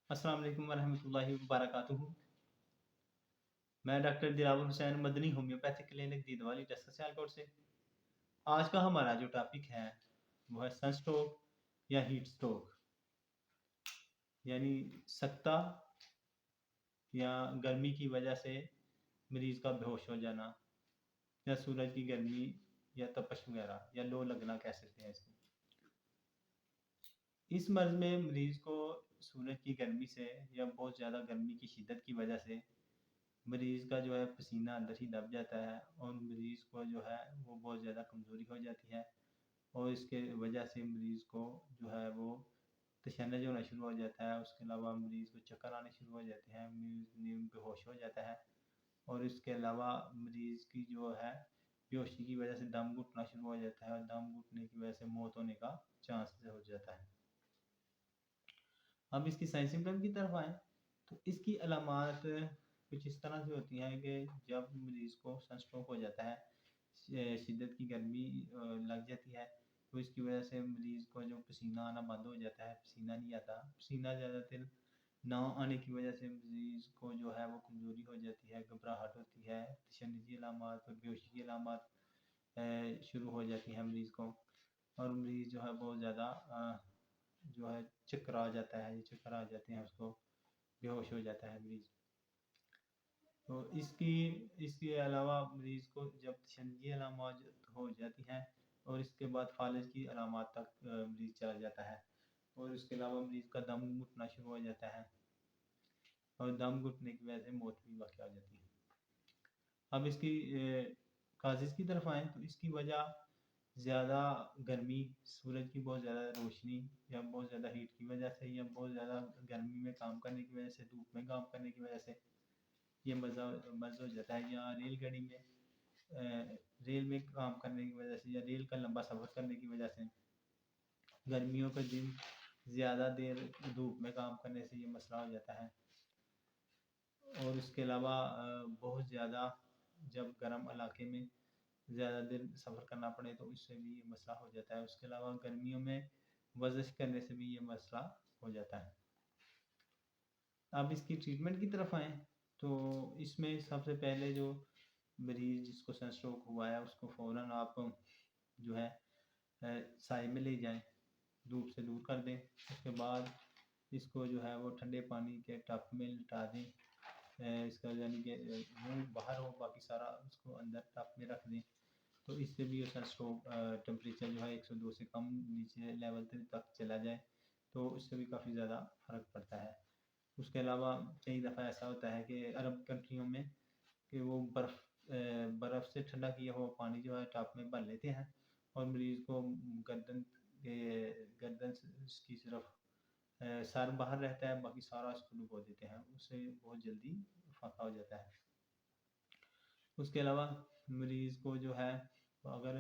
السلام علیکم ورحمۃ اللہ وبرکاتہ۔ میں ڈاکٹر دلاور حسین مدنی ہومیوپیتھک کلینک دیدوالی ڈسکا سیالکوٹ سے۔ آج کا ہمارا جو ٹاپک ہے وہ ہے سن سٹروک یا ہیٹ سٹروک، یعنی سکتہ یا گرمی کی وجہ سے مریض کا بے ہوش ہو جانا، یا سورج کی گرمی یا تپش وغیرہ یا لو لگنا کہہ سکتے ہیں اس کو۔ اس مرض میں مریض کو سورج کی گرمی سے یا بہت زیادہ گرمی کی شدت کی وجہ سے مریض کا جو ہے پسینہ اندر ہی دب جاتا ہے، اور مریض کو جو ہے وہ بہت زیادہ کمزوری ہو جاتی ہے، اور اس کے وجہ سے مریض کو جو ہے وہ تشنج ہونا شروع ہو جاتا ہے۔ اس کے علاوہ مریض کو چکر آنے شروع ہو جاتے ہیں، مریض بے ہوش ہو جاتا ہے، اور اس کے علاوہ مریض کی جو ہے بے ہوشی کی وجہ سے دم گھٹنا شروع ہو جاتا ہے، اور دم گھٹنے کی وجہ سے موت ہونے کا چانس ہو جاتا ہے۔ اب اس کی سائن سمپٹم کی طرف آئیں تو اس کی علامات کچھ اس طرح سے ہوتی ہیں کہ جب مریض کو سن سٹروک ہو جاتا ہے، شدت کی گرمی لگ جاتی ہے، تو اس کی وجہ سے مریض کو جو پسینہ آنا بند ہو جاتا ہے، پسینہ نہیں آتا، پسینہ زیادہ تر نہ آنے کی وجہ سے مریض کو جو ہے وہ کمزوری ہو جاتی ہے، گھبراہٹ ہوتی ہے، تشنجی علامات اور بے ہوشی کی علامات شروع ہو جاتی ہیں مریض کو، اور مریض جو ہے بہت زیادہ جو ہے چکر آ جاتا ہے، یہ چکر آ جاتے ہیں، اس کو بے ہوش ہو جاتا ہے مریض۔ تو اس کے علاوہ مریض کو جب تشنجی علامات ہو جاتی ہیں اور اس کے بعد فالج کی علامات تک مریض چلا جاتا ہے، اور اس کے علاوہ مریض کا دم گھٹنا شروع ہو جاتا ہے، اور دم گھٹنے کی وجہ سے موت بھی واقع ہو جاتی ہے۔ اب اس کی کازز کی طرف آئیں تو اس کی وجہ زیادہ گرمی، سورج کی بہت زیادہ روشنی، یا بہت زیادہ ہیٹ کی وجہ سے، یا بہت زیادہ گرمی میں کام کرنے کی وجہ سے، دھوپ میں کام کرنے کی وجہ سے یہ مرض ہو جاتا ہے، یا ریل گاڑی میں ریل میں کام کرنے کی وجہ سے، یا ریل کا لمبا سفر کرنے کی وجہ سے، گرمیوں کے دن زیادہ دیر دھوپ میں کام کرنے سے یہ مسئلہ ہو جاتا ہے، اور اس کے علاوہ بہت زیادہ جب گرم علاقے میں زیادہ دیر سفر کرنا پڑے تو اس سے بھی یہ مسئلہ ہو جاتا ہے۔ اس کے علاوہ گرمیوں میں ورزش کرنے سے بھی یہ مسئلہ ہو جاتا ہے۔ اب اس کی ٹریٹمنٹ کی طرف آئیں تو اس میں سب سے پہلے جو مریض جس کو سن سٹروک ہوا ہے اس کو فوراً آپ جو ہے سائے میں لے جائیں، دھوپ سے دور کر دیں، اس کے بعد اس کو جو ہے وہ ٹھنڈے پانی کے ٹب میں لٹا دیں، اس کا یعنی کہ منہ باہر ہو، باقی سارا اس کو اندر ٹب میں رکھ دیں، تو اس سے بھی سن سٹروک ٹمپریچر جو ہے 102 سے کم نیچے لیول تک چلا جائے تو اس سے بھی کافی زیادہ فرق پڑتا ہے۔ اس کے علاوہ کئی دفعہ ایسا ہوتا ہے کہ عرب کنٹریوں میں کہ وہ برف سے ٹھنڈا کیا ہوا پانی جو ہے ٹاپ میں بھر لیتے ہیں، اور مریض کو گردن کی صرف سر باہر رہتا ہے، باقی سارا اس کو ڈبو دیتے ہیں، اس سے بہت جلدی فاقہ ہو جاتا ہے۔ اس کے علاوہ مریض کو جو ہے اگر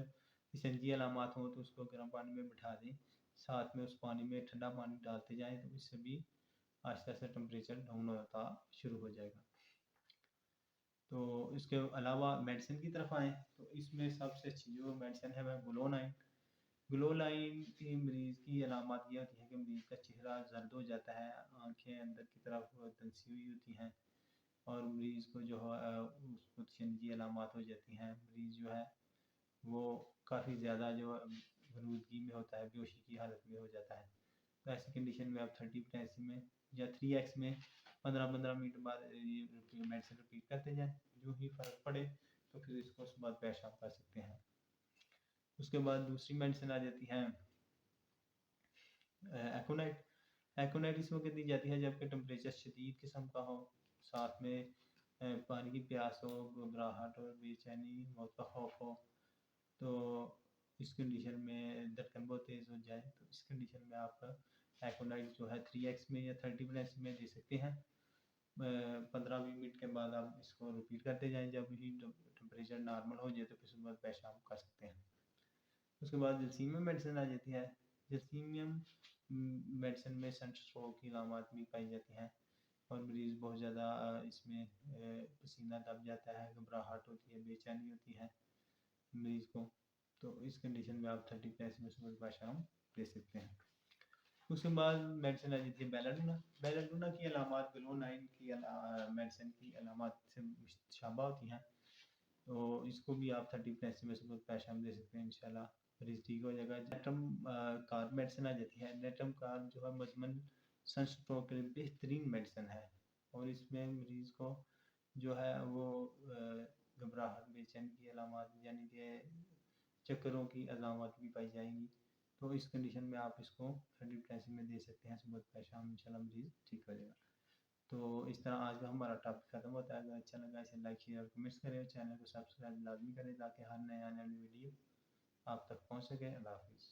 تشنجی علامات ہوں تو اس کو گرم پانی میں بٹھا دیں، ساتھ میں اس پانی میں ٹھنڈا پانی ڈالتے جائیں، تو اس سے بھی آہستہ آہستہ ٹمپریچر ڈاؤن ہوتا شروع ہو جائے گا۔ تو اس کے علاوہ میڈیسن کی طرف آئیں تو اس میں سب سے اچھی جو میڈیسن ہے وہ گلو لائن۔ گلو لائن کی مریض کی علامات یہ ہوتی ہیں کہ مریض کا چہرہ زرد ہو جاتا ہے، آنکھیں اندر کی طرف دھنسی ہوئی ہوتی ہیں، اور مریض کو جو ہے اس کو تشنجی علامات ہو جاتی ہیں، مریض جو ہے وہ کافی زیادہ جو غنودگی میں ہوتا ہے، بے ہوشی کی حالت میں ہو جاتا ہے۔ تو ایسی کنڈیشن میں آپ 30 پوٹینسی میں یا 3x میں 15 منٹ بعد یہ میڈیسن رپیٹ کرتے جائیں، جو ہی فرق پڑے تو پھر اس کو اس بعد پیشاب کر سکتے ہیں۔ اس کے بعد دوسری میڈیسن آ جاتی ہے ایکونائٹ۔ ایکونائٹ اس وقت دی جاتی ہے جب کہ ٹمپریچر شدید قسم کا ہو، ساتھ میں پانی کی پیاس ہو، گھبراہٹ اور بے چینی، موت کا خوف ہو، تو اس کنڈیشن میں دھڑکن بہت تیز ہو جائے تو اس کنڈیشن میں آپ ایکونائٹ جو ہے 3x میں یا 30 پوٹینسی میں دے سکتے ہیں۔ 15-20 منٹ کے بعد آپ اس کو رپیٹ کرتے جائیں، جب ہی ٹمپریچر نارمل ہو جائے تو پھر اس کے بعد پیشاب کر سکتے ہیں۔ اس کے بعد جلسیمیم میڈیسن آ جاتی ہے۔ جلسیمیم میڈیسن میں سن سٹروک کی علامات بھی پائی جاتی ہیں، اور مریض بہت زیادہ اس میں پسینہ دب جاتا ہے، گھبراہٹ ہوتی ہے، بے چینی ہوتی ہے مریض کو، تو اس کنڈیشن میں آپ 30 پوٹینسی میں صبح پیشاب دے سکتے ہیں۔ اس کے بعد میڈیسن آ جاتی ہے بیلاڈونا. بیلاڈونا کی علامات گلو 9 کی میڈیسن کی علامات سے مشابہ ہوتی ہیں. تو اس کو بھی آپ 30 پلیسی میں ثبوت پیشام دے سکتے ہیں انشاءاللہ مریض ٹھیک ہو جائے گا. نیٹم کار میڈیسن آ جاتی ہے. نیٹم کار جو ہے مزمن سن سٹروک کے لیے بہترین میڈیسن ہے، اور اس میں مریض کو جو ہے وہ گھبراہٹ بے چینی کی علامات یعنی کہ چکروں کی علامات بھی پائی جائیں گی. تو اس کنڈیشن میں آپ اس کو 30 پلیسی میں دے سکتے ہیں صبح پیشام، انشاءاللہ مریض ٹھیک ہو جائے گا. تو اس طرح آج کا ہمارا ٹاپک ختم ہوتا ہے. اگر اچھا لگا اسے لائک شیئر اور کمنٹس کریں، اور چینل کو سبسکرائب لازمی کریں تاکہ ہر نئے آنے والی ویڈیو آپ تک پہنچ سکے. اللہ حافظ.